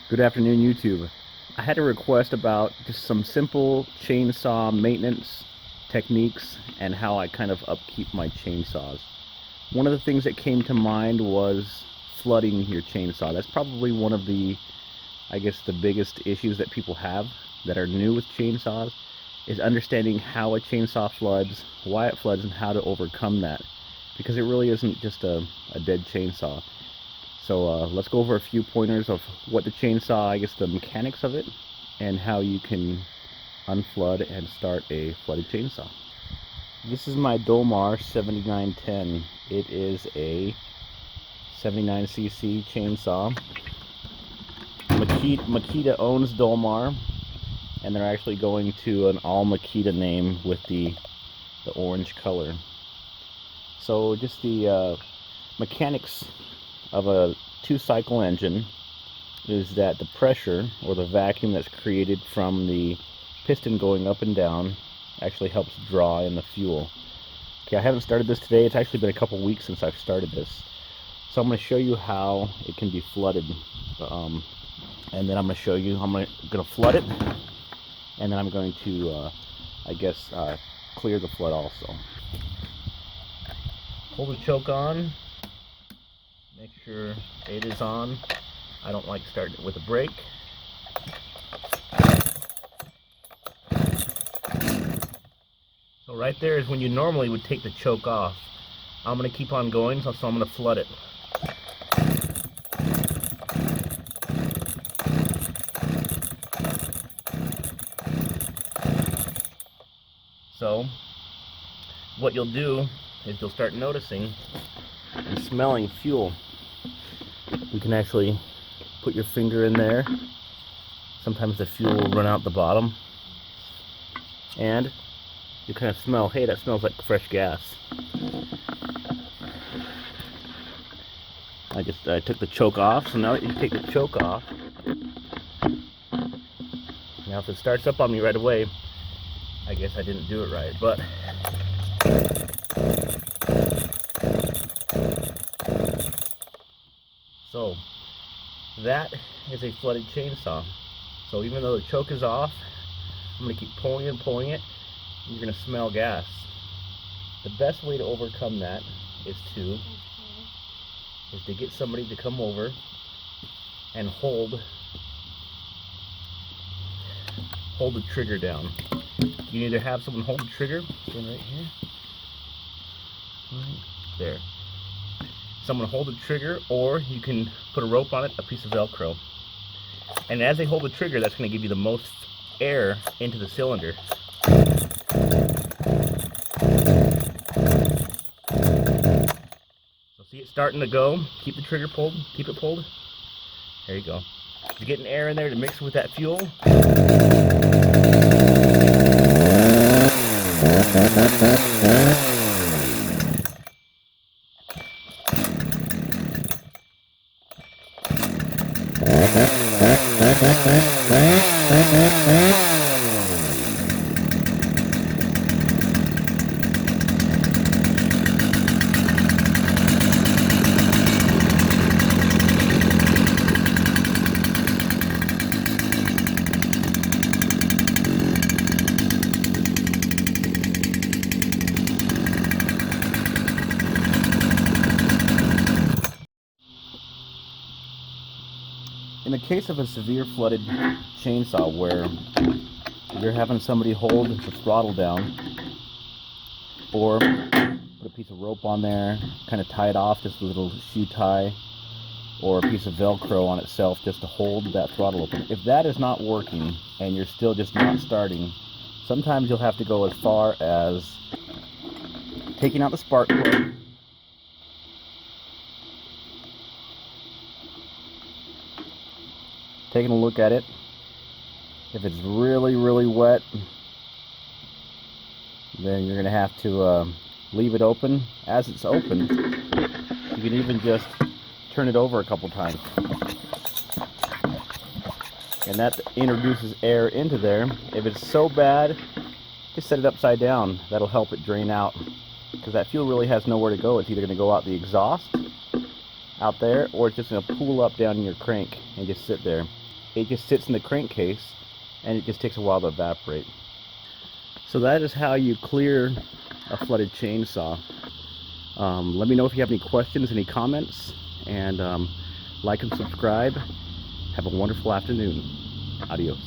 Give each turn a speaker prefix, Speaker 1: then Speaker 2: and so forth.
Speaker 1: Good afternoon, YouTube. I had a request about just some simple chainsaw maintenance techniques and how I kind of upkeep my chainsaws. One of the things that came to mind was flooding your chainsaw. That's probably one of the, I guess, the biggest issues that people have that are new with chainsaws is understanding how a chainsaw floods, why it floods, and how to overcome that. Because it really isn't just a dead chainsaw. So let's go over a few pointers of what the chainsaw, I guess the mechanics of it, and how you can unflood and start a flooded chainsaw. This is my Dolmar 7910. It is a 79cc chainsaw. Makita owns Dolmar, and they're actually going to an all Makita name with the orange color. So just the mechanics of a two-cycle engine is that the pressure or the vacuum that's created from the piston going up and down actually helps draw in the fuel. Okay, I haven't started this today. It's actually been a couple weeks since I've started this. So I'm going to show you how it can be flooded. And then I'm going to show you, I'm going to flood it, and then I'm going to, I guess, clear the flood also. Pull the choke on. Make sure it is on. I don't like starting it with a brake. So right there is when you normally would take the choke off. I'm going to keep on going, so I'm going to flood it. So what you'll do is you'll start noticing and smelling fuel. You can actually put your finger in there. Sometimes the fuel will run out the bottom, and you kind of smell, hey, that smells like fresh gas. I took the choke off, so now that you take the choke off, now if it starts up on me right away, I guess I didn't do it right, but so that is a flooded chainsaw. So even though the choke is off, I'm going to keep pulling and pulling it. You're going to smell gas. The best way to overcome that is to get somebody to come over and hold the trigger down. You can either have someone hold the trigger, stand right here, right there. Someone hold the trigger, or you can put a rope on it, a piece of Velcro. And as they hold the trigger, that's going to give you the most air into the cylinder. So see it starting to go. Keep the trigger pulled. Keep it pulled. There you go. You're getting air in there to mix with that fuel. In the case of a severe flooded chainsaw where you're having somebody hold the throttle down, or put a piece of rope on there, kind of tie it off, just a little shoe tie, or a piece of Velcro on itself just to hold that throttle open. If that is not working and you're still just not starting, sometimes you'll have to go as far as taking out the spark plug, taking a look at it. If it's really, really wet, then you're going to have to leave it open. As it's open, you can even just turn it over a couple times. And that introduces air into there. If it's so bad, just set it upside down. That'll help it drain out, because that fuel really has nowhere to go. It's either going to go out the exhaust out there, or it's just going to pool up down in your crank and just sit there. it just sits in the crankcase and it just takes a while to evaporate. So that is how you clear a flooded chainsaw. Let me know if you have any questions, any comments, and like and subscribe. Have a wonderful afternoon. Adios.